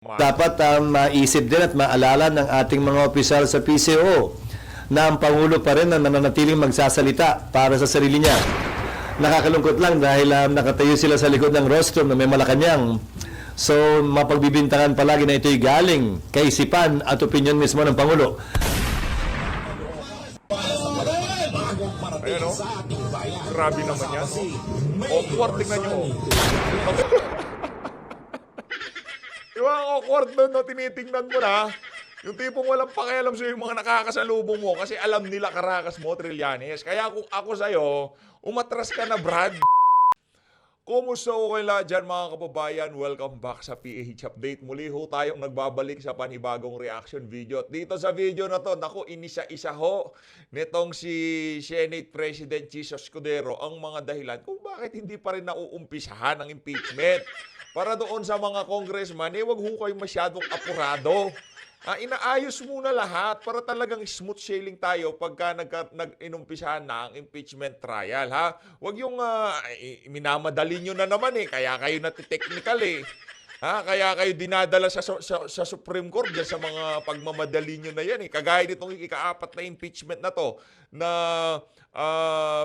Dapat maisip din at maalala ng ating mga opisyal sa PCO na ang Pangulo pa rin ang nananatiling magsasalita para sa sarili niya. Nakakalungkot lang dahil nakatayo sila sa likod ng rostrum na may Malacanang. So, mapagbibintangan palagi na ito'y galing kay isipan at opinyon mismo ng Pangulo. Ayan o. Grabe naman yan. Awkward, tingnan nyo. Diba ang awkward doon, no? Tinitingnan mo na. Yung tipong walang pakialam sa'yo yung mga nakakasalubong mo kasi alam nila karakas mo, Trillanes. Kaya kung ako sa'yo, umatras ka na, Brad. Kumusta ko kayo lahat dyan, mga kababayan? Welcome back sa PH Update. Muli ho tayong nagbabalik sa panibagong reaction video. At dito sa video na to, naku, inisa-isa ho nitong si Senate President Jesus Escudero ang mga dahilan kung bakit hindi pa rin nauumpisahan ang impeachment. Para doon sa mga congressman, wag ho kayo masyadong apurado. Inaayos muna lahat para talagang smooth sailing tayo pagka nag-inumpisahan na ang impeachment trial. Ha? Wag yung minamadali nyo na naman kaya kayo natitechnical Kaya kayo dinadala sa Supreme Court dyan sa mga pagmamadali nyo na yan Kagaya nitong ika-apat na impeachment na to na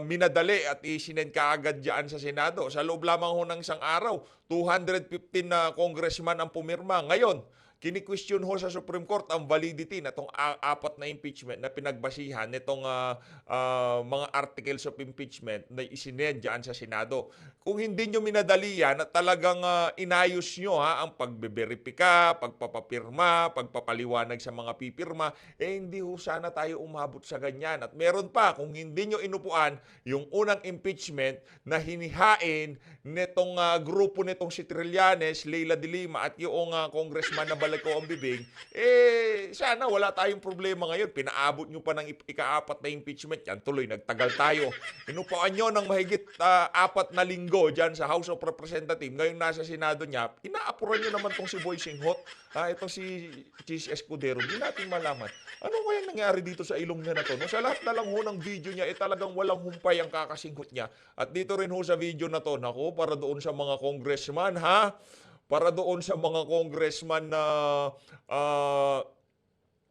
minadali at isinend kaagad dyan sa Senado. Sa loob lamang ho ng isang araw, 215 na congressman ang pumirma. Ngayon, kini-question ho sa Supreme Court ang validity na itong apat na impeachment na pinagbasihan nitong mga articles of impeachment na isinend dyan sa Senado. Kung hindi nyo minadali yan at talagang inayos nyo ang pagbeberipika, pagpapapirma, pagpapaliwanag sa mga pipirma, hindi ho sana tayo umabot sa ganyan. At meron pa, kung hindi nyo inupuan yung unang impeachment na hinihain nitong grupo nitong si Trillanes, Leila de Lima at yung congressman na balik ko ang bibig, sana wala tayong problema ngayon. Pinaabot nyo pa ng ika-apat na impeachment. Yan tuloy, nagtagal tayo. Inupuan nyo ng mahigit 4 na linggo dyan sa House of Representatives. Ngayon nasa Senado niya, inaapuran nyo naman tong si Boy Singhot. Itong si Jesus Escudero. Hindi natin malaman. Ano kaya nangyari dito sa ilong niya na to? No? Sa lahat na lang ho ng video niya, talagang walang humpay ang kakasinghot niya. At dito rin ho sa video na to, nako, para doon sa mga congressman, para doon sa mga congressman na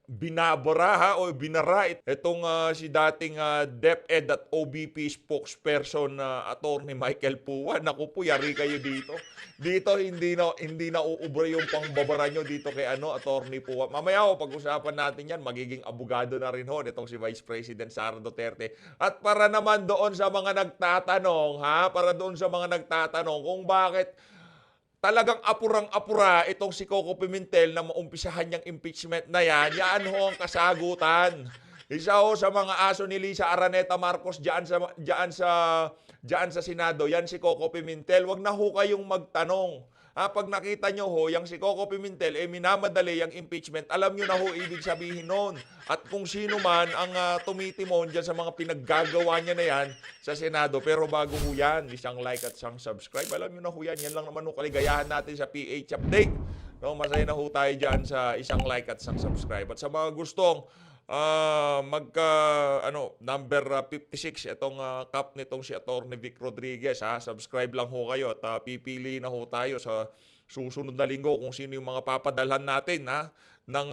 binabara o binara itong si dating DepEd at OBP spokesperson na Attorney Michael Puwan. Naku po, yari kayo dito. Dito hindi na uubra yung pangbabara nyo dito kay Attorney Puwan. Mamaya pag-usapan natin yan, magiging abogado na rin ho nitong si Vice President Sara Duterte. At para naman doon sa mga nagtatanong, para doon sa mga nagtatanong kung bakit talagang apurang-apura itong si Coco Pimentel na maumpisahan niyang impeachment na yan ho ang kasagutan. Isa ho sa mga aso ni Lisa Araneta Marcos diyan sa Senado, yan si Coco Pimentel. Wag na ho kayong magtanong. Pag nakita nyo ho, yung si Coco Pimentel, minamadali yung impeachment, alam nyo na ho ibig sabihin nun. At kung sino man ang tumitimon dyan sa mga pinaggagawa niya na yan sa Senado. Pero bago ho yan, isang like at isang subscribe. Alam nyo na ho yan, yan lang naman ho kaligayahan natin sa PH Update. No, masaya na ho tayo dyan sa isang like at isang subscribe. At sa mga gustong number 56 itong cup nitong si Attorney Vic Rodriguez subscribe lang ho kayo at pipili na ho tayo sa susunod na linggo kung sino yung mga papadalhan natin ng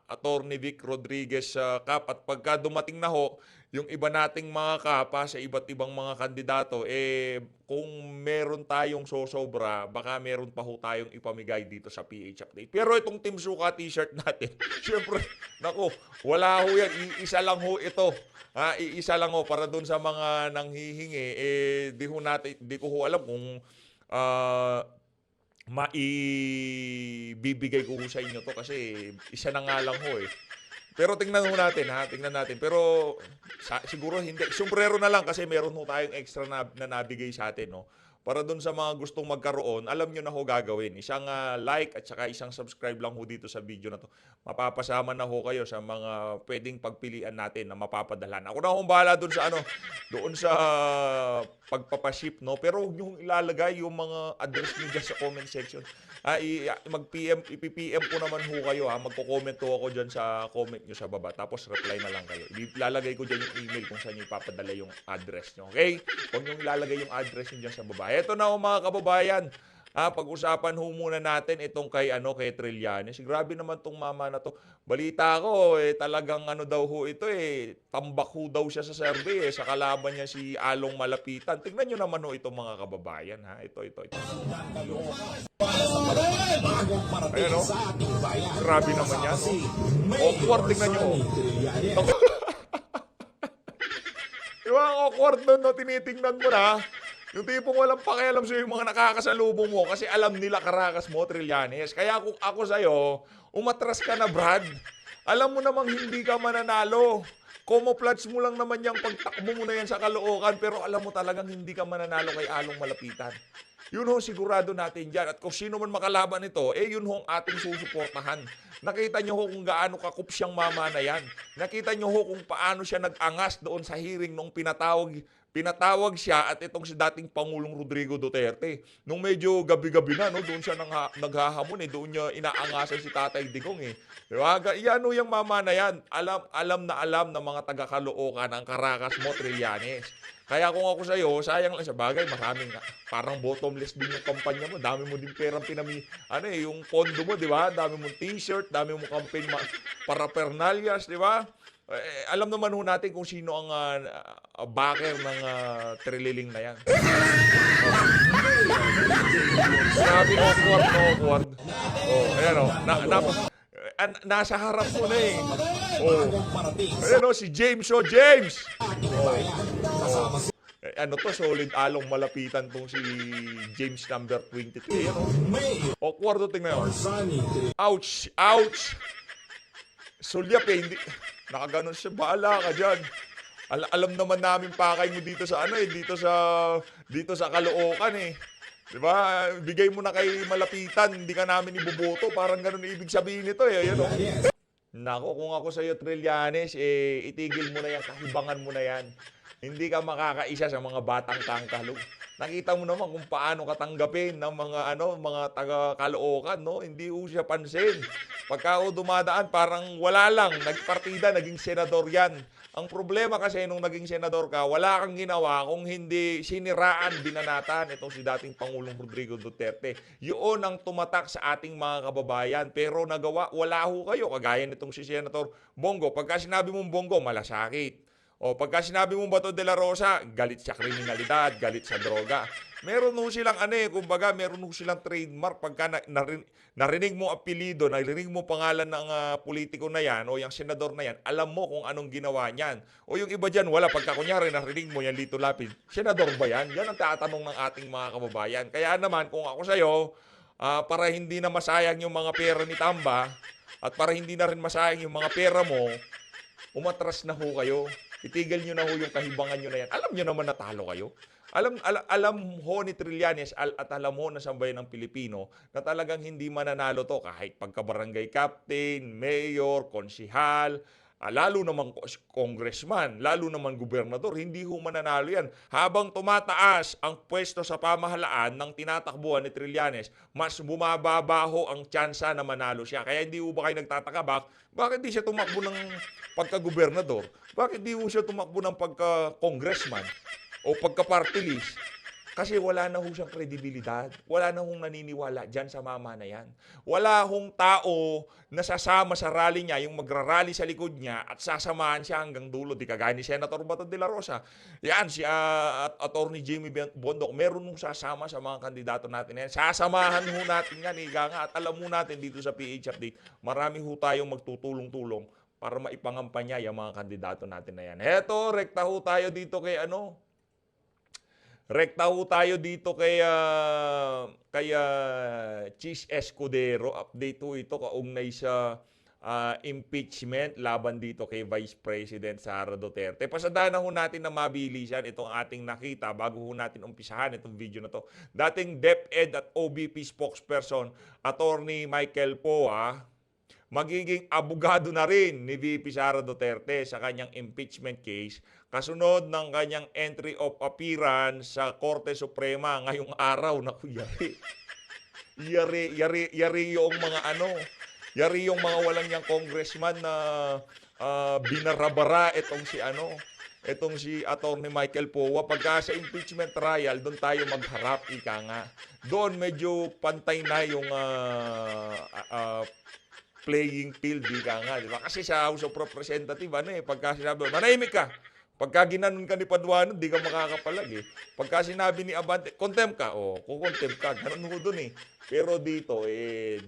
Attorney Vic Rodriguez cup. At pagka dumating na ho yung iba nating mga kapa sa iba't ibang mga kandidato, kung meron tayong sosobra, baka meron pa ho tayong ipamigay dito sa PH Update. Pero itong Team Suka t-shirt natin, syempre, naku, wala ho yan. Iisa lang ho ito. Iisa lang ho para doon sa mga nanghihingi. Di ko ho alam kung maibibigay ko sa inyo to kasi isa na nga lang ho Pero tingnan natin. Pero siguro hindi. Sombrero na lang kasi meron ho tayong extra na nabigay sa atin, no? Para doon sa mga gustong magkaroon, alam nyo na ho gagawin. Isang like at saka isang subscribe lang ho dito sa video na to. Mapapasama na ho kayo sa mga pwedeng pagpilian natin na mapapadalhan. Ako na ho bahala doon sa doon sa pagpapaship, no? Pero huwag nyo ilalagay yung mga address nyo dyan sa comment section. Ipipm ko naman ho kayo magko-comment ho ako dyan sa comment nyo sa baba. Tapos reply na lang kayo. Ilalagay ko dyan yung email kung saan nyo ipapadala yung address nyo. Okay? Huwag nyo ilalagay yung address nyo dyan sa baba. Eto na ho mga kababayan. Pag-usapan ho muna natin itong kay Trillanes. Grabe naman tong mama na to. Balita ko talagang ano daw ho ito tambak ho daw siya sa survey sa kalaban niya si Along Malapitan. Tingnan niyo naman ho itong mga kababayan ha. Ito. Ayan o. Grabe naman yan. Awkward, tingnan niyo. Diba ang awkward nun, no? Tinitingnan mo na. Yung tipong walang pakialam sa'yo yung mga nakakasalubong mo kasi alam nila karakas mo, Trillanes. Kaya kung ako sa'yo, umatras ka na, Brad. Alam mo namang hindi ka mananalo. Camouflage mo lang naman yung pagtakbo mo na yan sa Caloocan pero alam mo talagang hindi ka mananalo kay Along Malapitan. Yun ho, sigurado natin dyan. At kung sino man makalaban ito, yun ho ang ating susuportahan. Nakita nyo ho kung gaano kakup siyang mama na yan. Nakita nyo ho kung paano siya nag-angas doon sa hearing nung pinatawag siya at itong si dating Pangulong Rodrigo Duterte. Nung medyo gabi-gabi na, no, doon siya naghahamon doon niya inaangasan si Tatay Digong Diba? Yan o yung mama na yan. Alam na alam ng mga taga-Caloocan ang karakas mo, Trillanes. Kaya kung ako sa'yo, sayang lang sa bagay, maraming parang bottomless din yung kampanya mo. Dami mo din perang yung pondo mo, di ba? Dami mong t-shirt, dami mong campaign paraphernalias, di ba? Alam naman ho natin kung sino ang backer ng trililing na yan. Grabe, awkward. Ayan o. Nasa harap mo na Ayan o, si James. James! Solid Along Malapitan tong si James number 23. Ayan o. Awkward o, tingnan o. Ouch! Sulyap hindi. Nakaganon siya, bahala ka dyan. Alam naman namin pakay mo dito sa dito sa Caloocan Di ba? Bigay mo na kay Malapitan, hindi ka namin iboboto. Parang ganun ibig sabihin nito Ayan o. Nako, kung ako sa iyo, Trillanes, itigil mo na yan, kahibangan mo na yan. Hindi ka makakaisa sa mga batang tangkalo. Nakita mo naman kung paano katanggapin ng mga taga Caloocan, no? Hindi siya pansin. Pagka dumadaan, parang wala lang, nagpartida, naging senador yan. Ang problema kasi nung naging senador ka, wala kang ginawa kung hindi siniraan, binanatan itong si dating Pangulong Rodrigo Duterte. Yun ang tumatak sa ating mga kababayan. Pero nagawa, wala ho kayo. Kagaya nitong si Senator Bongo. Pagka sinabi mong Bongo, malasakit. O pagka sinabi mong Bato de la Rosa, galit sa kriminalidad, galit sa droga. Meron ho silang kumbaga meron ho silang trademark pagka narinig mo apelyido, narinig mo pangalan ng politiko na yan o yung senador na yan, alam mo kung anong ginawa niyan. O yung iba diyan wala, pagka kunyari narinig mo yan Lito Lapid, senador ba yan? Yan ang tatanong ng ating mga kababayan. Kaya naman kung ako sa'yo, para hindi na masayang yung mga pera ni Tamba at para hindi na rin masayang yung mga pera mo, umatras na ho kayo. Itigil nyo na ho yung kahibangan nyo na yan. Alam nyo naman natalo kayo. Alam ho ni Trillanes at alam ho na sambayan ng Pilipino na talagang hindi mananalo to kahit pagka-barangay captain, mayor, konsihal, lalo naman congressman, lalo naman gobernador, hindi ho mananalo yan. Habang tumataas ang pwesto sa pamahalaan ng tinatakbuhan ni Trillanes, mas bumababa ho ang tsansa na manalo siya. Kaya hindi ho ba kayo nagtataka, bakit di siya tumakbo ng pagka-gobernador? Bakit di ho siya tumakbo ng pagka-congressman o pagka-party list? Kasi wala na ho siyang kredibilidad. Wala na hong naniniwala dyan sa mama na yan. Wala hong tao na sasama sa rally niya, yung magrarally sa likod niya at sasamahan siya hanggang dulo. Di kagaya ni Senator Bato de la Rosa. Yan, si Attorney Jamie Bondoc, meron nung sasama sa mga kandidato natin yan. Sasamahan ho natin yan, At alam mo natin dito sa PH Update, marami ho tayong magtutulong-tulong para maipangampanya yung mga kandidato natin na yan. Eto, rekta ho tayo dito kay Chis Escudero. Update ho ito kaugnay sa impeachment laban dito kay Vice President Sara Duterte. Pasadahan na ho natin na mabilisan itong ating nakita bago ho natin umpisahan itong video na to. Dating DepEd at OBP spokesperson, Attorney Michael Poa, magiging abogado na rin ni VP Sara Duterte sa kanyang impeachment case kasunod ng kanyang entry of appearance sa Korte Suprema ngayong araw. Naku, yari yung mga yari yung mga walang yang congressman na binarabara itong si itong si Atty. Michael Powa. Pagka sa impeachment trial, doon tayo magharap, ika nga. Doon medyo pantay na yung playing field, ika nga. Diba? Kasi sa House of Representatives, pagka sinabi, manahimik ka. Pagka ginanon ka ni Paduano, di ka makakapalag eh. Pagka sinabi ni Abante, contempt ka. O, kukontempt ka. Ganun ho dun eh. Pero dito,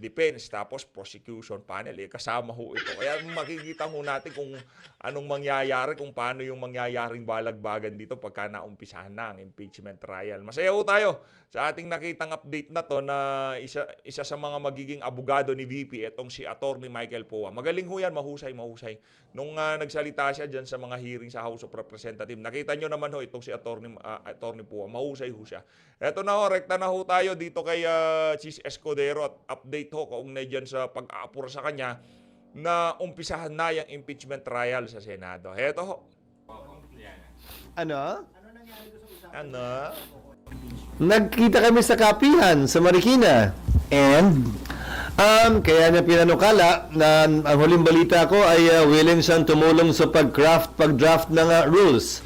defense, tapos prosecution panel, kasama ho ito. Kaya makikita ho natin kung anong mangyayari, kung paano yung mangyayaring balagbagan dito pagka naumpisahan na ang impeachment trial. Masaya ho tayo sa ating nakitang update na to na isa sa mga magiging abogado ni VP, itong si Atty. Michael Powa. Magaling ho yan, mahusay. Nung nagsalita siya dyan sa mga hearing sa House of Representatives, nakita nyo naman ho itong si Atty. Powa. Mahusay ho siya. Eto na ho, rekta na ho tayo dito kay Chis Escudero at update ho kaugnay dyan sa pag-aapura sa kanya na umpisahan na yung impeachment trial sa Senado. Eto ho. Ano? Ano? Nagkita kami sa kapihan sa Marikina. And kaya niya pinanukala na ang huling balita ko ay willing siyang tumulong sa pag-draft ng rules.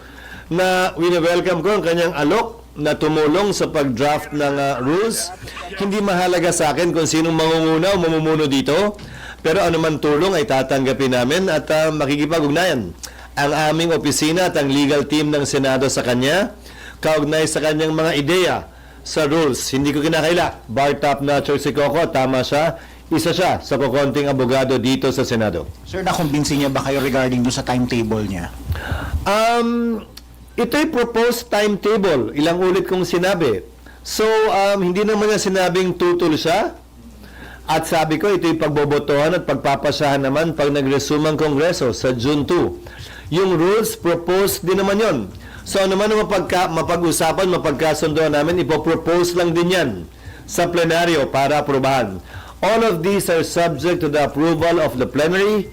Na wini-welcome ko ang kanyang alok na tumulong sa pag-draft ng rules. Hindi mahalaga sa akin kung sinong mangunguna o mamumuno dito, pero anuman tulong ay tatanggapin namin at makikipag-ugnayan ang aming opisina at ang legal team ng Senado sa kanya, kaugnay sa kanyang mga ideya sa rules. Hindi ko kinakaila. Bar top notcher si Coco, tama siya. Isa siya sa kukonting abogado dito sa Senado. Sir, nakumbinsi niya ba kayo regarding doon sa timetable niya? Ito'y proposed timetable. Ilang ulit kong sinabi. So, hindi naman niya sinabing tutol siya. At sabi ko, ito'y pagbobotohan at pagpapasahan naman pag nag-resume ang Kongreso sa June 2. Yung rules, proposed din naman yon. So, ano man ang mapag-usapan, mapagkasundoan namin, ipopropose lang din yan sa plenaryo para aprobahan. All of these are subject to the approval of the plenary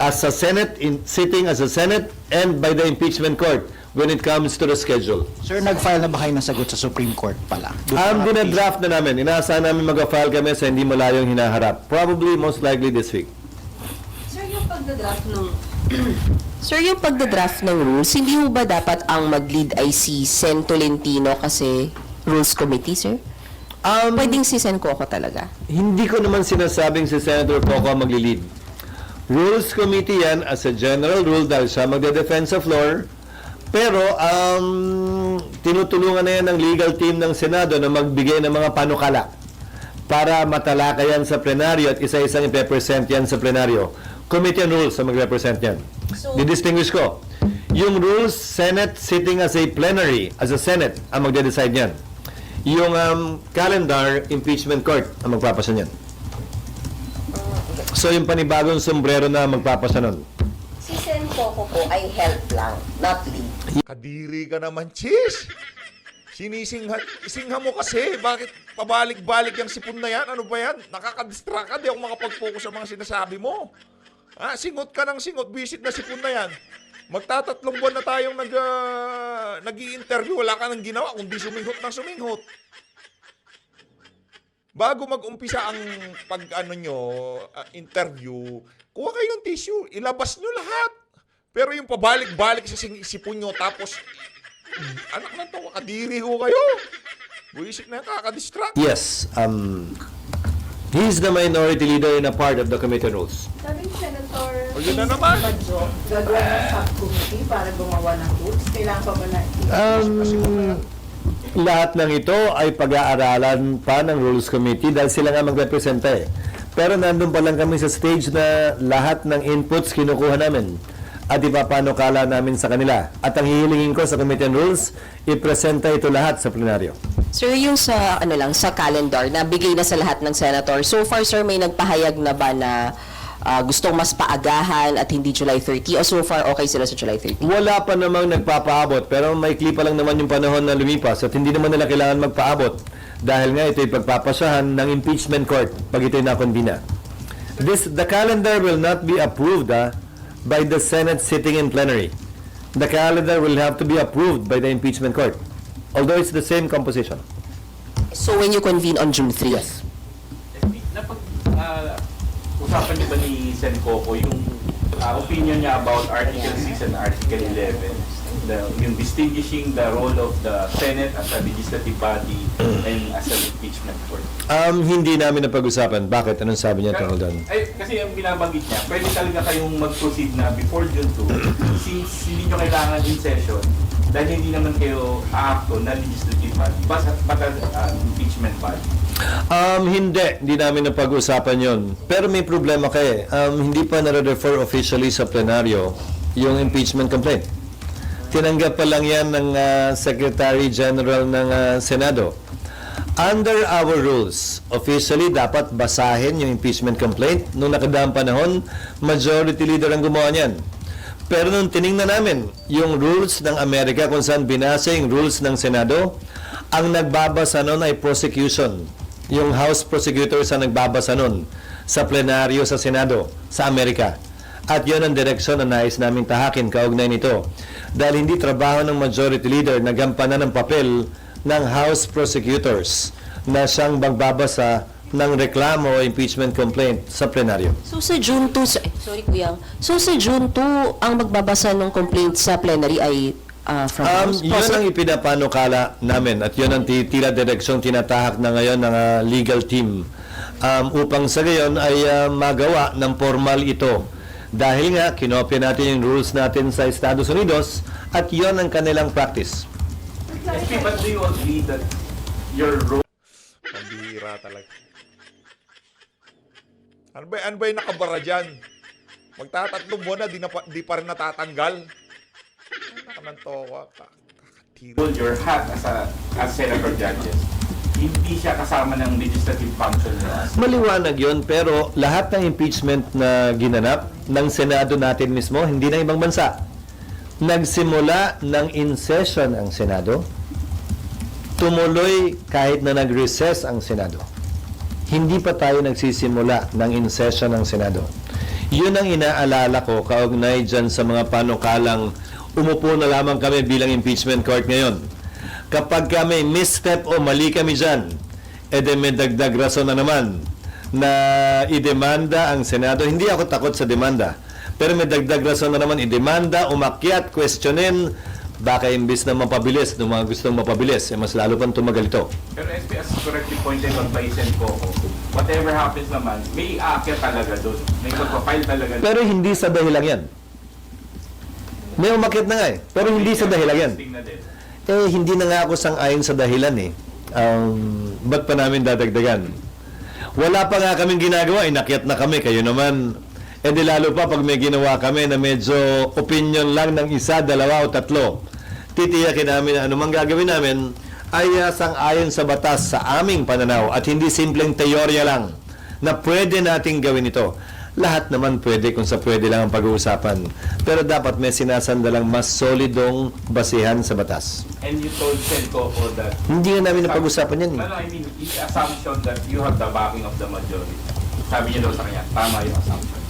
as a Senate, sitting as a Senate, and by the impeachment court when it comes to the schedule. Sir, nag-file na ba kayo ng sagot sa Supreme Court pala? Dinadraft na namin. Inaasahan namin mag-file kami sa hindi malayong hinaharap. Probably, most likely this week. Sir, yung pagdadraft ng rules, hindi mo ba dapat ang mag-lead ay si Sen Tolentino kasi Rules Committee, sir? Pwedeng si Sen Coco talaga. Hindi ko naman sinasabing si Senator Coco ang magli-lead. Rules Committee yan as a general rule dahil siya magde-defend sa floor. Pero tinutulungan na yan ng legal team ng Senado na magbigay ng mga panukala para matalakayan sa plenaryo at isa-isang ipe-present yan sa plenaryo. Committee on Rules ang mag-represent yan. Didistinguish ko. Yung rules, Senate sitting as a plenary, as a Senate, ang magde-decide yan. Yung calendar, impeachment court ang magpapasa niyan. So yung panibagong sombrero na magpapasa nun. Si Sen Coco po ay help lang, not lead. Kadiri ka naman, Chis. Isingha mo kasi. Bakit pabalik-balik yung sipon na yan? Ano ba yan? Nakakadistract ka. Di ako makapag-focus sa mga sinasabi mo. Singot ka ng singot. Visit na sipon na yan. Magtatatlong buwan na tayong nag-i-interview. Wala ka nang ginawa kundi suminghot ng suminghot. Bago mag-umpisa ang interview, kuha kayo ng tissue. Ilabas nyo lahat. Pero yung pabalik-balik sa sipon nyo, tapos, anak na to, kadiri ho kayo. Buisik na yan, kakadistract. Yes, he's the minority leader in a part of the committee rules. Sabi ni Senator O yun na naman. Badjo, gagawa ng subcommittee para gumawa ng rules. Kailangan pa ba na Lahat ng ito ay pag-aaralan pa ng Rules Committee dahil sila nga magrepresenta eh. Pero nandun pa lang kami sa stage na lahat ng inputs kinukuha namin at ipapanukala namin sa kanila. At ang hihilingin ko sa Committee on Rules, ipresenta ito lahat sa plenaryo. Sir, yung sa sa calendar na bigay na sa lahat ng senator. So far, sir, may nagpahayag na ba na gustong mas paagahan at hindi July 30? O so far, okay sila sa July 30? Wala pa namang nagpapaabot, pero maikli pa lang naman yung panahon na lumipas at hindi naman nila kailangan magpaabot dahil nga ito'y pagpapasahan ng impeachment court pag ito'y nakonbina. The calendar will not be approved by the Senate sitting in plenary. The calendar will have to be approved by the impeachment court, although it's the same composition. So when you convene on June 3? Yes. Usapan niyo ba ni Sen Coco yung opinion niya about Article 6 and Article 11 yung distinguishing the role of the Senate as a legislative body and as an impeachment court. Hindi namin napag-usapan. Bakit? Anong sabi niya tungkol doon? Kasi ang binabanggit niya, pwede talaga kayong mag-proceed na before June 2 since hindi nyo kailangan in session dahil hindi naman kayo aakto na legislative body but as impeachment body. Hindi namin napag-usapan yon. Pero may problema kayo. Hindi pa nare-refer officially sa plenaryo yung impeachment complaint. Tinanggap pa lang yan ng Secretary General ng Senado. Under our rules, officially dapat basahin yung impeachment complaint. Nung nakadaang panahon, majority leader ang gumawa niyan. Pero nung tiningnan namin yung rules ng Amerika kung saan binasa yung rules ng Senado, ang nagbabasa nun ay prosecution. Yung House prosecutors ang nagbabasa nun sa plenaryo sa Senado sa Amerika. At yun ang direksyon na nais namin tahakin kaugnay nito. Dahil hindi trabaho ng majority leader na gampanan ng papel ng House prosecutors na siyang magbabasa ng reklamo o impeachment complaint sa plenaryo. So sa June 2, sorry Kuya. So sa June 2, ang magbabasa ng complaint sa plenary ay from House? Yun ang ipinapanukala namin at yun ang tila direksyong tinatahak na ngayon ng legal team upang sa gayon ay magawa ng formal ito. Dahil nga, kinopya natin yung rules natin sa Estados Unidos at yun ang kanilang practice. SP, but do you agree that your role Pambihira talaga. Ano ba yung nakabara dyan? Magtatatlong buwan na, di pa rin natatanggal. Nakanantoka. Kakatira. your hat as senator judges, hindi siya kasama ng legislative function niya. Maliwanag yun, pero lahat ng impeachment na ginanap ng Senado natin mismo, hindi na ibang bansa. Nagsimula ng in-session ang Senado, tumuloy kahit na nag-recess ang Senado. Hindi pa tayo nagsisimula ng in-session ng Senado. Yun ang inaalala ko kaugnay dyan sa mga panukalang umupo na lamang kami bilang impeachment court ngayon. Kapag kami misstep o mali kami dyan, may dagdag rason na naman na idemanda ang Senado. Hindi ako takot sa demanda, pero may dagdag rason na naman idemanda, umakyat, questionin, baka imbis na mapabilis, ng mga gustong mapabilis, mas lalo pang tumagal ito. Pero SP, as correctly pointed on by Sen Coco, whatever happens naman, may aakyat talaga doon. May magpapile talaga doon. Pero hindi sa dahilan yan. May umakyat na nga eh, pero hindi sa dahilan yan. Na din. Hindi na nga ako sang-ayon sa dahilan eh. Ba't pa namin dadagdagan? Wala pa nga kaming ginagawa, inakyat na kami, kayo naman. Di lalo pa pag may ginawa kami na medyo opinion lang ng isa, dalawa o tatlo. Titiyakin namin na anumang gagawin namin ay sang-ayon sa batas sa aming pananaw at hindi simpleng teorya lang na pwede nating gawin ito. Lahat naman pwede kung sa pwede lang ang pag-uusapan. Pero dapat may sinasandalang mas solidong basihan sa batas. And you told Sen Coco that... Hindi na namin napag-usapan yan eh. No, I mean, it's assumption that you have the backing of the majority. Sabi niya daw sa kanya, tama yung assumption niya.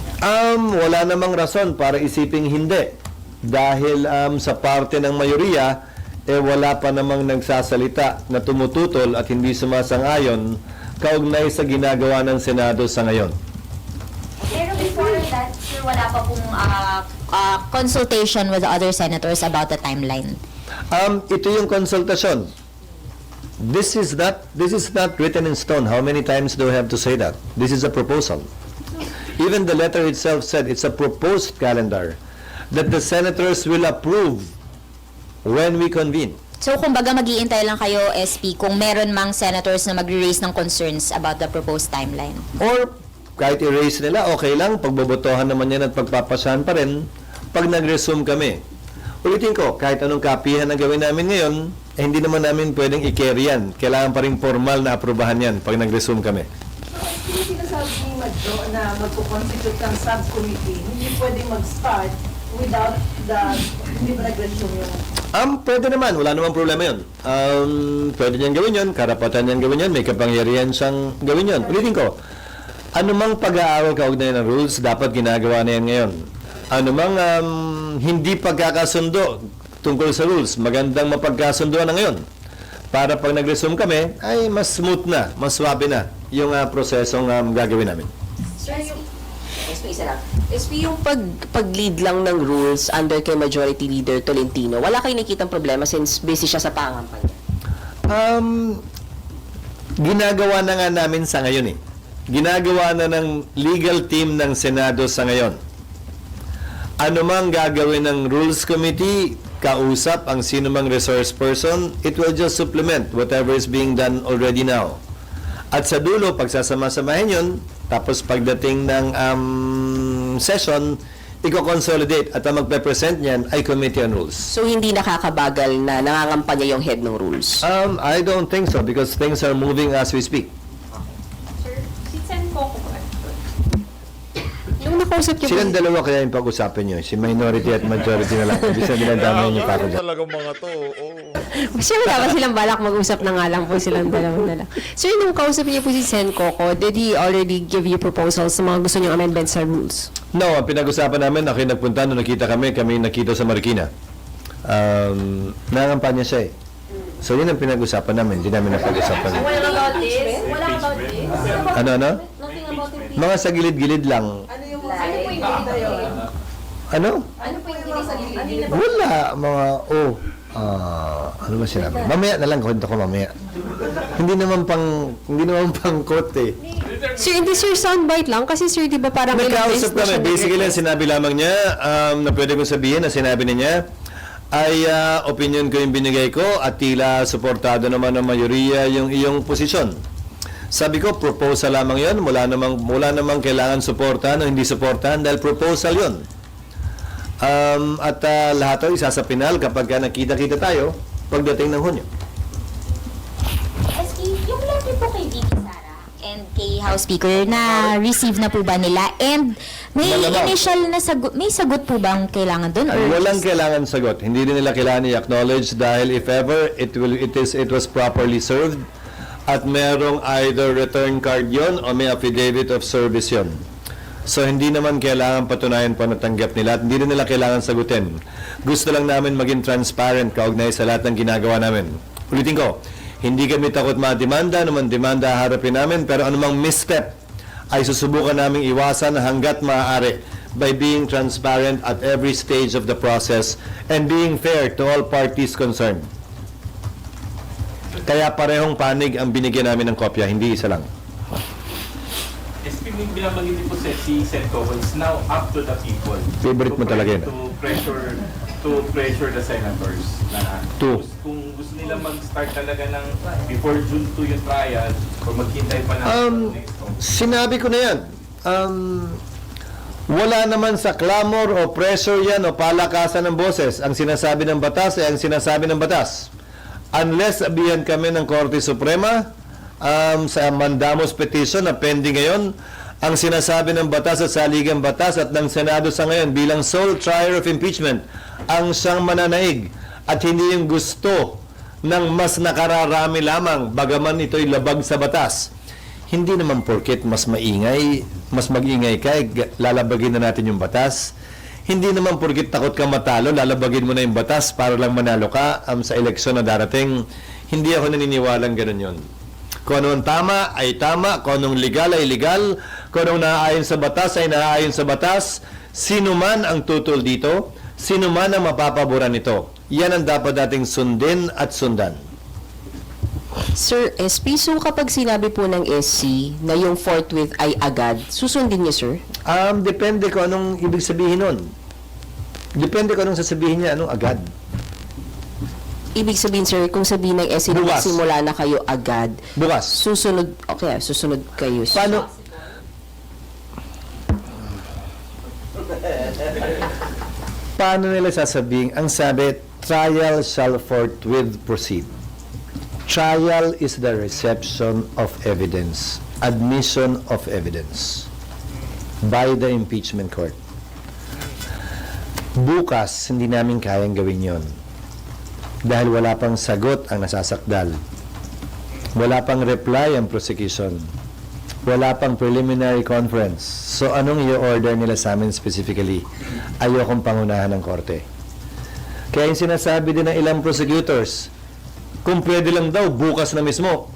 Wala namang rason para isiping hindi. Dahil sa parte ng mayoriya, wala pa namang nagsasalita na tumututol at hindi sumasang-ayon kaugnay sa ginagawa ng Senado sa ngayon. Pero before that, sir, wala pa pong consultation with the other senators about the timeline. Ito yung konsultasyon. This is not written in stone. How many times do I have to say that? This is a proposal. Even the letter itself said it's a proposed calendar that the senators will approve when we convene. So, kumbaga mag-iintay lang kayo, SP, kung meron mang senators na magre-raise ng concerns about the proposed timeline. Or kahit i-raise nila, okay lang. Pagbobotohan naman yan at pagpapasahan pa rin pag nag-resume kami. Ulitin ko, kahit anong kapihan na gawin namin ngayon, hindi naman namin pwedeng i-carry yan. Kailangan pa rin formal na aprubahan yan pag nag-resume kami. So, hindi sinasabi ni Madjo na magpo-constitute ng subcommittee, hindi pwedeng mag-start without hindi ba nag-resume yung... Pwede naman. Wala namang problema yun. Pwede niyang gawin yun. Karapatan niyang gawin yun. May kapangyarihan siyang gawin yun. Ulitin ko, anumang pag-aaral kaugnay ng rules, dapat ginagawa na yan ngayon. Anumang hindi pagkakasundo tungkol sa rules, magandang mapagkasunduan na ngayon. Para pag nag-resume kami, ay mas smooth na, mas swabe na yung prosesong gagawin namin. Sir, SP, isa lang. SP, yung pag-lead lang ng rules under kay Majority Leader Tolentino, wala kayo nakikitang problema since busy siya sa pangampanya? Ginagawa na nga namin sa ngayon eh. Ginagawa na ng legal team ng Senado sa ngayon. Ano mang gagawin ng Rules Committee, kausap ang sino mang resource person, it will just supplement whatever is being done already now. At sa dulo, pagsasama-samahin yun, tapos pagdating ng session, i-consolidate at ang magpe-present niyan ay Committee on Rules. So, hindi nakakabagal na nangangampanya yung head ng rules? I don't think so because things are moving as we speak. Sir, si Sen Coco po. Nung nakausap niyo po, Silang dalawa kaya yung pag-usapan nyo. Si minority at majority na lang. Ibig sabihin dinadamay niyo pa ako dyan. Talagang mga to. Oh. Kasi wala ba silang balak mag-usap na nga lang po silang dalawa na lang. Sir, nung kausap niyo po si Sen Coco, did he already give you proposals sa mga gusto niyong amendments sa rules? No, ang pinag-usapan namin, ako yung nagpunta nung nakita kami nakita sa Marikina. Nangangampanya siya eh. So yun ang pinag-usapan namin, hindi namin napag-usapan. Wala about this? Wala about this? Ano? Nothing about it. Mga sa gilid-gilid lang. Ano yung gilid yun? Ano? Ano po yung gilid sa gilid? Wala, mga, ano ba sinabi? Mamaya na lang, kwento ko mamaya. Hindi naman pang quote eh. Sir, hindi sir, soundbite lang. Kasi sir, di ba parang Nagkausap ilang beses na kami. siya Basically, ang nag-request? sinabi lamang niya, na pwede kong sabihin na sinabi niya, ay opinion ko yung binigay ko at tila suportado naman ng mayoriya yung iyong posisyon. Sabi ko, proposal lamang yon, wala namang kailangan suportahan o hindi suportahan dahil proposal yon. At lahat ay isa sa pinal kapag nakita-kita tayo pagdating ng Hunyo. SK, yung letter po kay VP Sara and kay House Speaker, na-receive na po ba nila? And may Malamang. initial na sagot, may sagot po bang kailangan doon? Or Walang kailangan sagot. Hindi rin nila kailangan i-acknowledge dahil if ever it was properly served at merong either return card yon o may affidavit of service yon. So hindi naman kailangan patunayan pa natanggap nila at hindi rin nila kailangan sagutin. Gusto lang namin maging transparent kaugnay sa lahat ng ginagawa namin. Ulitin ko, hindi kami takot mademanda, naman demanda harapin namin, pero anumang misstep ay susubukan naming iwasan hanggat maaari by being transparent at every stage of the process and being fair to all parties concerned. Kaya parehong panig ang binigyan namin ng kopya, hindi isa lang. SP, binabanggit din po si Sen Coco, it's now up to the people. Favorite mo talaga yun. To pressure the senators na kung gusto nila mag-start talaga ng before June 2 yung trial or maghintay pa ng next Sinabi ko na yan. Wala naman sa clamor o pressure yan o palakasan ng boses. Ang sinasabi ng batas ay ang sinasabi ng batas. Unless sabihan kami ng Korte Suprema sa mandamus petition na pending ngayon, ang sinasabi ng batas at saligang batas at ng Senado sa ngayon bilang sole trier of impeachment ang siyang mananaig at hindi yung gusto ng mas nakararami lamang bagaman ito'y labag sa batas. Hindi naman porket mas mag-ingay ka, lalabagin na natin yung batas. Hindi naman porket takot ka matalo, lalabagin mo na yung batas para lang manalo ka sa eleksyon na darating. Hindi ako naniniwalang ganun yun. Kung anong tama ay tama, kung anong legal ay legal, kung anong naaayon sa batas ay naaayon sa batas. Sino man ang tutol dito, sino man ang mapapaboran nito. Yan ang dapat nating sundin at sundan. Sir, SP, so kapag sinabi po ng SC na yung forthwith ay agad, susundin niyo, sir? Depende kung anong ibig sabihin nun. Depende kung anong sasabihin niya, anong agad. Ibig sabihin, sir, kung sabihin ng SC na Bukas. simula na kayo agad, Bukas. susunod kayo. Paano nila sasabihin? Ang sabi, trial shall forthwith proceed. Trial is the reception of evidence, admission of evidence by the impeachment court. Bukas, hindi namin kayang gawin yon. Dahil wala pang sagot ang nasasakdal. Wala pang reply ang prosecution. Wala pang preliminary conference. So anong i-order nila sa amin specifically? Ayokong pangunahan ng korte. Kaya yung sinasabi din ng ilang prosecutors, kung pwede lang daw, bukas na mismo.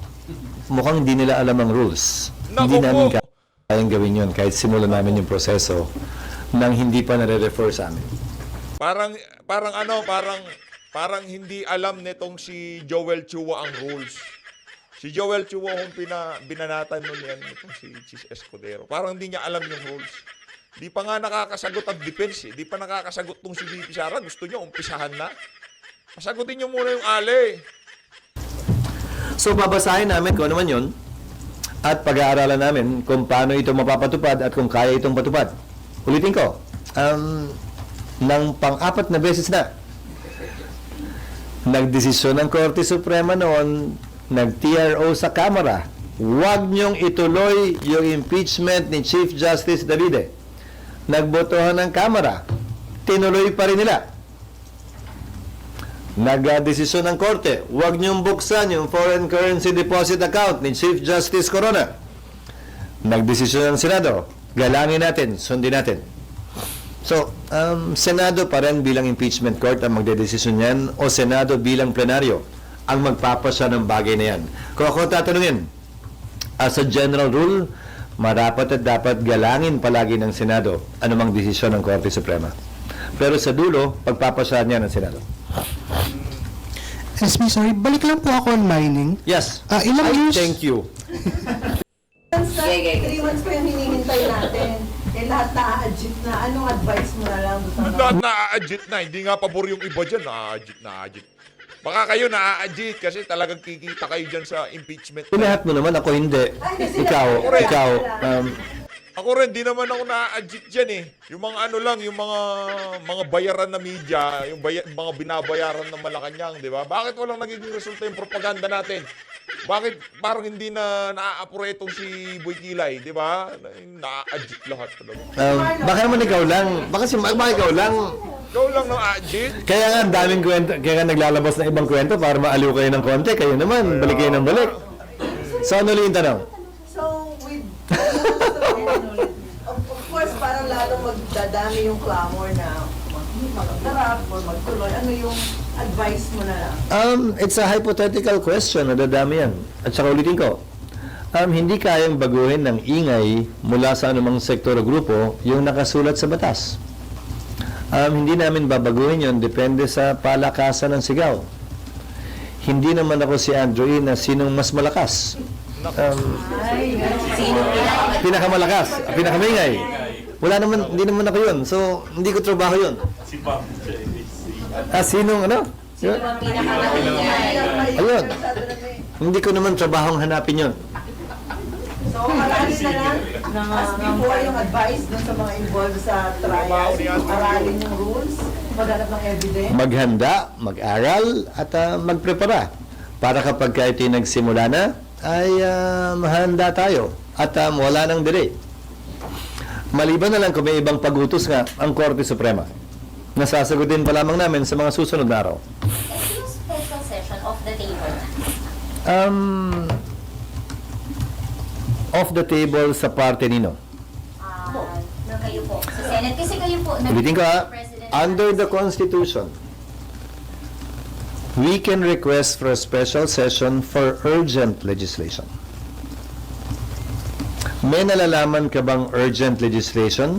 Mukhang hindi nila alam ang rules. Naku Hindi namin po. kayang gawin yun kahit simulan namin yung proseso nang hindi pa nare-refer sa amin. Parang hindi alam nitong si Joel Chua ang rules. Si Joel Chua kung binanatan nun yan itong si Chis Escudero. Parang hindi niya alam yung rules. Di pa nga nakakasagot ang defense eh. Di pa nakakasagot tong si VP Sara. Gusto niyo umpisahan na? Pasagutin niyo muna yung ale. So, babasahin namin kung ano man yun at pag-aaralan namin kung paano ito mapapatupad at kung kaya itong patupad. Ulitin ko, ng pang-apat na beses na, nagdesisyon ng Korte Suprema noon, nag-TRO sa Kamara, huwag niyong ituloy yung impeachment ni Chief Justice Davide. Nagbotohan ng Kamara, tinuloy pa rin nila. Nagdesisyon ng Korte, huwag niyong buksan yung foreign currency deposit account ni Chief Justice Corona. Nagdesisyon ng Senado, galangin natin, sundin natin. So, Senado pa rin bilang impeachment court ang magdedesisyon yan o Senado bilang plenaryo ang magpapasya ng bagay na yan. Kung ako tatanungin, as a general rule, marapat at dapat galangin palagi ng Senado anumang desisyon ng Korte Suprema. Pero sa dulo, pagpapasya niya ng Senado. SB, sorry, balik lang po ako on mining. Yes. Ilang years? Thank you. 3 months pa yung hinihintay natin. Lahat na-adjit na. Anong advice mo na lang? Lahat na-adjit na. Hindi nga pabor yung iba dyan. Na-adjit. Baka kayo na-adjit kasi talagang kikita kayo dyan sa impeachment. Lahat mo naman, ako hindi. Ikaw. Ako rin, di naman ako na-adjit dyan eh. Yung mga ano lang, yung mga bayaran na media, yung mga binabayaran ng Malacanang, di ba? Bakit walang nagiging resulta yung propaganda natin? Bakit parang hindi na naa-apure itong si Boy Kilay, di ba? Na-adjit lahat talaga. Baka naman ikaw lang. Baka ikaw lang. Ikaw lang na-adjit? Kaya nga, ang daming kwento. Kaya nga naglalabas ng ibang kwento para maaliw kayo ng konti. Kayo naman, balik kayo ng balik. So, ano ulit yung tanong? So, with of course, parang lalong magdadami yung clamor na magdarap or magtuloy. Ano yung advice mo na lang? It's a hypothetical question. Nadadami yan. At saka ulitin ko, hindi kayang baguhin ng ingay mula sa anumang sektor o grupo yung nakasulat sa batas. Hindi namin babaguhin yon, depende sa palakasan ng sigaw. Hindi naman ako si Andrew E. na sinong mas malakas. Pinakamalakas, pinakamingay. Wala naman, hindi naman ako yun. So, hindi ko trabaho yun. Sinong ano? Yun? Ayun. Hindi ko naman trabahong hanapin yun. So, aralin na lang, as before yung advice dun sa mga involved sa trial, aralin yung rules, maghanap ng evidence. Maghanda, mag-aral, at magprepara. Para kapag kayo nagsimula na, ay mahanda tayo. At wala nang delay. Maliban na lang kung may ibang pagutos nga ang Korte Suprema. Nasasagutin pa lamang namin sa mga susunod na araw. Yung special session of the table. Off the table sa parte nino. Na kayo po sa Senate. Kasi kayo po, Ulitin ko President under the Constitution, we can request for a special session for urgent legislation. May nalalaman ka bang urgent legislation?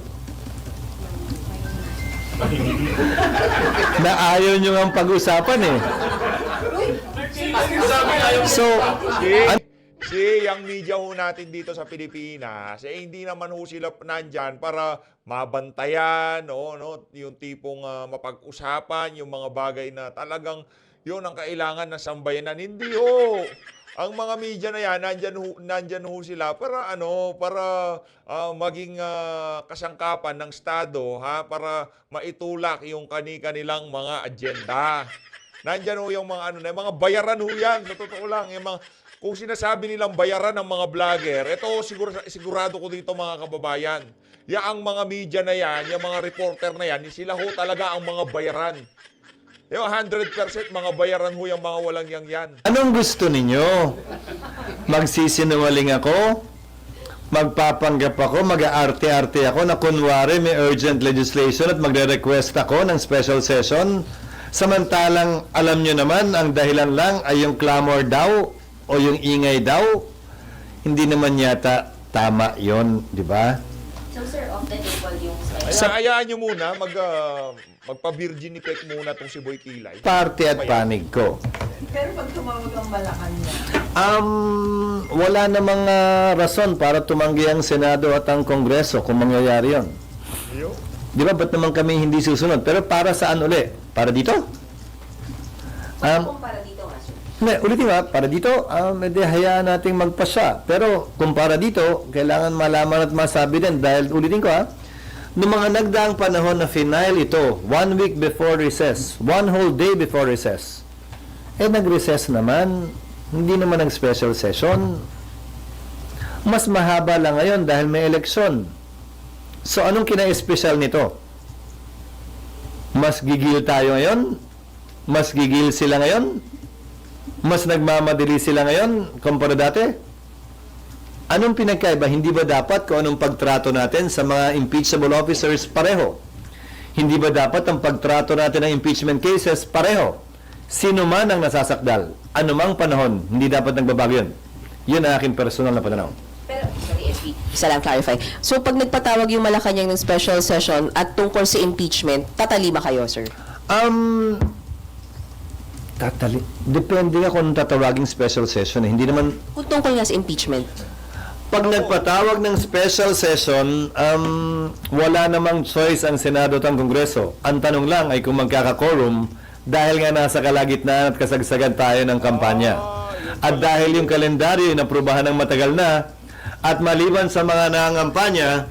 Na ayaw nyo nga pag-usapan eh. So, Yung media ho natin dito sa Pilipinas, hindi naman ho sila nandyan para mabantayan, yung tipong mapag-usapan, yung mga bagay na talagang yun ang kailangan na sambayanan. Hindi ho. Ang mga media na yan, nandyan ho sila para maging kasangkapan ng Estado, para maitulak yung kanilang mga agenda. Nandyan ho yung mga bayaran ho yan, sa totoo lang. Kung sinasabi nilang bayaran ng mga vlogger, ito sigurado ko dito mga kababayan, ang mga media na yan, yung mga reporter na yan, sila ho talaga ang mga bayaran. Yung 100% mga bayaran ho yung mga walang yan. Anong gusto ninyo? Magsisinungaling ako? Magpapanggap ako? Mag-aarte-arte ako na kunwari may urgent legislation at magre-request ako ng special session? Samantalang alam nyo naman, ang dahilan lang ay yung clamor daw o yung ingay daw. Hindi naman yata Tama yon, di ba? So sir, off the table yung Hayaan nyo muna, magpa-virgin effect muna itong si Boy Kilay. Parte at panig ko. Pero pag tumawag ang Malacanang, Wala namang rason para tumanggi ang Senado at ang Kongreso kung mangyayari yon. Yo. Di ba, ba't naman kami hindi susunod? Pero para saan uli? Para dito? Kung para dito nga, sir. Hindi, ulitin nga, para dito, hindi, hayaan nating magpasya. Pero kung para dito, kailangan malaman at masabi din. Dahil, ulitin ko noong mga nagdaang panahon na final ito, 1 week before recess, 1 whole day before recess, nag-recess naman, hindi naman ng special session. Mas mahaba lang ngayon dahil may eleksyon. So, anong kina-espesyal nito? Mas gigil tayo ngayon? Mas gigil sila ngayon? Mas nagmamadali sila ngayon kumpara dati? Anong pinagkaiba? Hindi ba dapat kung anong pagtrato natin sa mga impeachable officers pareho? Hindi ba dapat ang pagtrato natin ng impeachment cases pareho? Sino man ang nasasakdal, anumang panahon, hindi dapat nagbabago yun. Yun ang aking personal na pananaw. Pero, sorry, SP, isa lang clarify. So, pag nagpatawag yung Malacanang ng special session at tungkol sa impeachment, tatalima kayo, sir? Depende nga kung tatawaging special session. Hindi naman, Kung tungkol nga sa impeachment. pag nagpatawag ng special session, wala namang choice ang Senado at ang Kongreso. Ang tanong lang ay kung magkaka-quorum dahil nga nasa kalagitnaan at kasagsagan tayo ng kampanya. At dahil yung kalendaryo ay naprubahan ng matagal na, at maliban sa mga nangangampanya,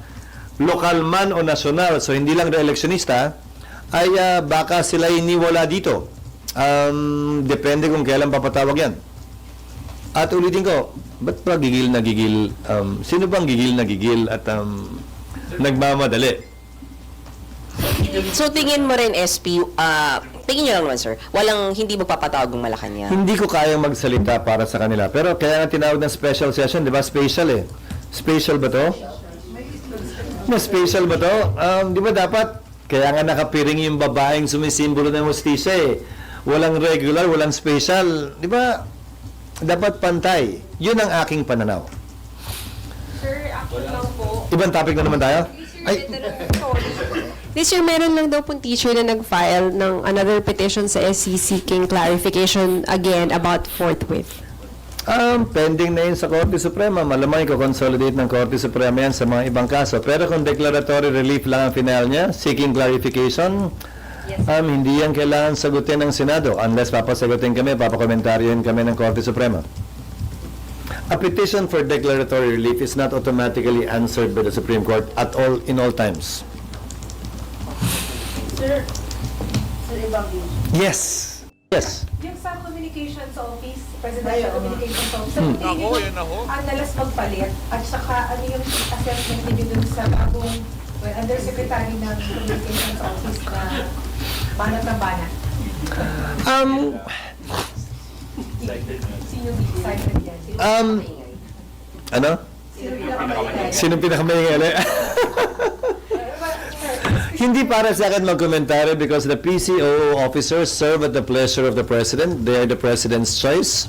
lokal man o nasyonal, so hindi lang re-electionista, ay baka sila iniwala dito. Depende kung kailan papatawag yan. At ulitin ko, ba't ba gigil na gigil? Sino bang gigil na gigil at nagmamadali? So, tingin mo rin, SP, tingin nyo lang naman, sir, hindi magpapatawag ng Malacanang. Hindi ko kayang magsalita para sa kanila. Pero kaya nga tinawag ng special session, di ba? Special eh. Special ba to? Special ba to? Di ba dapat? Kaya nga nakapiring yung babaeng sumisimbolo ng hustisya eh. Walang regular, walang special. Di ba? Dapat pantay. Yun ang aking pananaw. Sir, ako lang po. Ibang topic na naman tayo? Ay, This year, meron lang daw pong teacher na nag-file ng another petition sa SC seeking clarification again about forthwith. pending na yun sa Korte Suprema. Malamang i-consolidate ng Korte Suprema yan sa mga ibang kaso. Pero kung declaratory relief lang ang final niya, seeking clarification, hindi yan kailangan sagutin ng Senado unless papasagutin kami, papakomentaryohin kami ng Korte Suprema. A petition for declaratory relief is not automatically answered by the Supreme Court at all in all times. Sir Ibagi, Yes. Yes. yung sa Communications Office, Presidential Communications Office, sa tingin Ako, yan ako. ang dalas magpalit, at saka ano yung assessment niyo dun sa bagong Undersecretary ng Communications Office na banat na banat? Sino excited yan? Ano? Sino pinakamaingay? Sino pinakamaingay? Hindi para sa akin magkomentary because the PCOO officers serve at the pleasure of the President. They are the President's choice.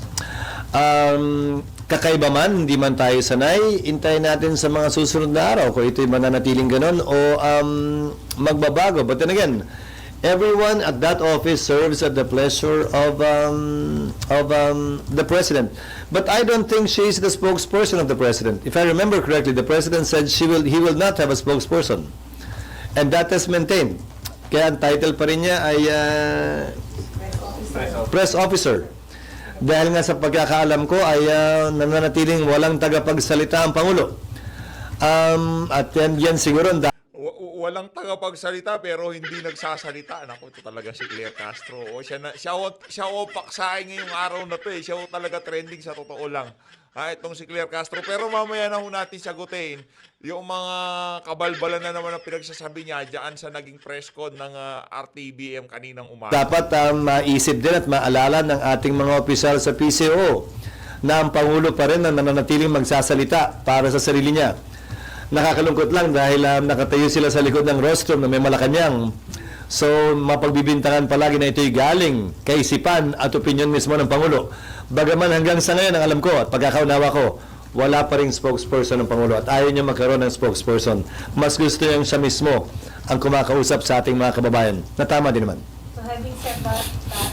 Kakaiba man, hindi man tayo sanay, hintayin natin sa mga susunod na araw kung ito'y mananatiling ganon o magbabago. But then again, everyone at that office serves at the pleasure of the President. But I don't think she is the spokesperson of the President. If I remember correctly, the President said he will not have a spokesperson. And that is maintained. Kaya ang title pa rin niya ay Press Officer. Dahil nga sa pagkakaalam ko ay nananatiling walang tagapagsalita ang Pangulo. At yan siguro Walang tagapagsalita pero hindi nagsasalita. Naku, ito talaga si Claire Castro. Siya paksain ngayong araw na to eh. Siya talaga trending sa totoo lang. Itong si Claire Castro. Pero mamaya na ho natin sagutin yung mga kabalbalan na naman ang pinagsasabi niya dyan sa naging press con ng RTBM kaninang umaga. dapat maisip din at maalala ng ating mga opisyal sa PCO na ang Pangulo pa rin ang nananatiling magsasalita para sa sarili niya. Nakakalungkot lang dahil nakatayo sila sa likod ng rostrum na may Malacanang. So, mapagbibintangan palagi na ito'y galing kaisipan at opinyon mismo ng Pangulo. Bagaman hanggang sa ngayon, ang alam ko at pagkakaunawa ko, wala pa ring spokesperson ng Pangulo at ayaw niya magkaroon ng spokesperson. Mas gusto niyang siya mismo ang kumakausap sa ating mga kababayan. Na tama din naman. So having said that,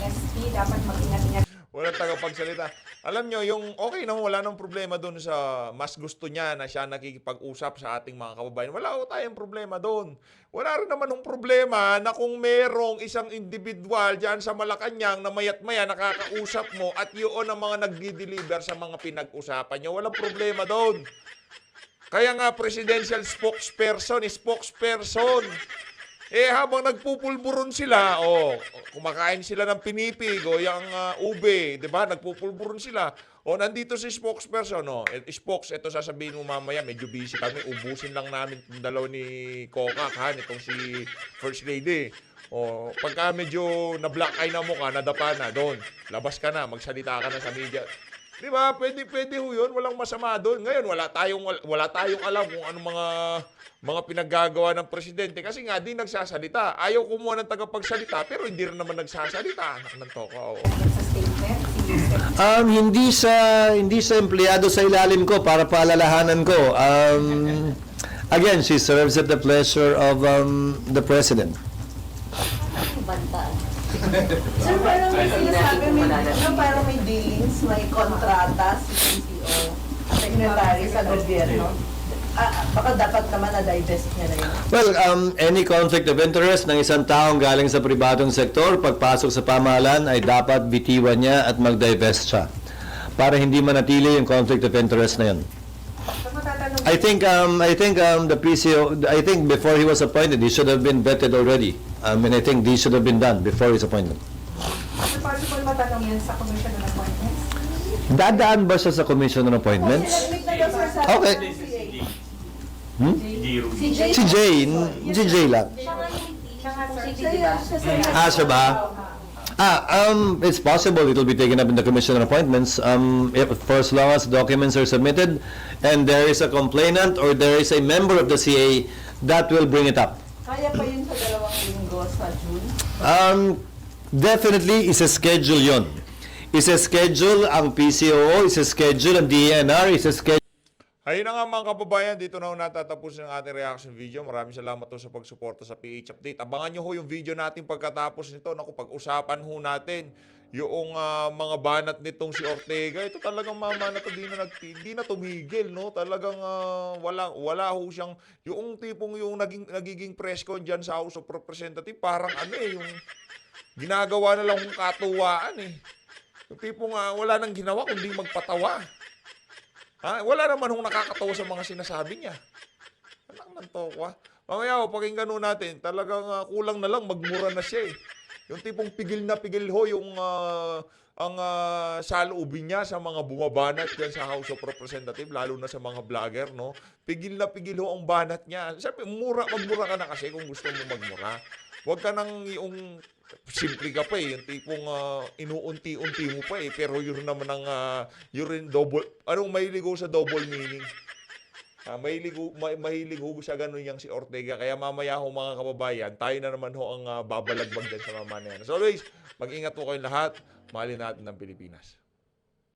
SP, dapat mag-ingat-ingat. Walang tagapagsalita. Alam nyo, yung okay naman, wala nang problema doon sa mas gusto niya na siya nakikipag-usap sa ating mga kababayan. Wala ko tayong problema doon. Wala rin naman ng problema na kung merong isang individual dyan sa Malacanang na mayat-maya nakakausap mo at yun ang mga nagdi-deliver sa mga pinag-usapan nyo. Walang problema doon. Kaya nga, presidential spokesperson. Eh, habang nagpupulburon sila, kumakain sila ng pinipig, yung ube, di ba? Nagpupulburon sila. Nandito si spokesperson, ito sasabihin mo mamaya, medyo busy kami, ubusin lang namin itong dalaw ni Coca, itong si First Lady. Pagka medyo na-black eye na mukha, nadapa na, doon. Labas ka na, magsalita ka na sa media. Di ba? Pwede ho yun, walang masama doon. Ngayon, wala tayong alam kung anong mga pinaggagawa ng presidente kasi nga di nagsasalita. Ayaw kumuha ng tagapagsalita pero hindi rin naman nagsasalita. Anak ng toka. Hindi sa empleyado sa ilalim ko para paalalahanan ko. Again, she serves at the pleasure of the president. Sir, parang may sinasabi, parang may dealings, may kontrata si PCO, secretary sa gobyerno. Baka dapat naman na-divest niya na yun. Well, any conflict of interest ng isang taong galing sa pribadong sektor, pagpasok sa pamahalaan ay dapat bitiwan niya at mag-divest siya para hindi manatili yung conflict of interest na yun. I think the PCO, I think before he was appointed, he should have been vetted already. And I think this should have been done before his appointment. So possible matanong yan sa Commission on Appointments? Dadaan ba siya sa Commission on Appointments? Okay. Si Jay lang. Siya ba? It's possible it will be taken up in the Commission on Appointments for as long as documents are submitted and there is a complainant or there is a member of the CA that will bring it up. Kaya pa yun sa 2 linggo sa June? Definitely, isa-schedule yun. Isa-schedule ang PCOO, isa-schedule ang DENR, isa-schedule. Ayun na nga mga kababayan, dito na ho natatapos ang ating reaction video. Maraming salamat ho sa pagsuporta sa PH Update. Abangan nyo ho yung video natin pagkatapos nito. Naku, pag-usapan ho natin yung mga banat nitong si Ortega. Ito talagang mama na to, di na tumigil, no? Talagang wala ho siyang, yung tipong yung nagiging press con dyan sa House of Representatives, parang yung ginagawa na lang kung katuwaan Yung tipong wala nang ginawa kundi magpatawa. Wala naman hong nakakatawa sa mga sinasabi niya. Anak ng tokwa. Mamaya pakinggan ho natin, talagang kulang na lang, magmura na siya Yung tipong pigil na pigil ho yung ang saloobin niya sa mga bumabanat dyan sa House of Representatives, lalo na sa mga vlogger, no? Pigil na pigil ho ang banat niya. Sabi, magmura ka na kasi kung gusto mo magmura. Huwag ka nang yung simple ka pa yung tipong inuunti-unti mo pa pero yun naman ang yun rin double, mahilig ho sa double meaning. Mahilig ho sa ganun yang si Ortega. Kaya mamaya ho mga kababayan, tayo na naman ho ang babalagbag dyan sa mama na yan. As always, mag-ingat po kayong lahat. Mahalin natin ang Pilipinas.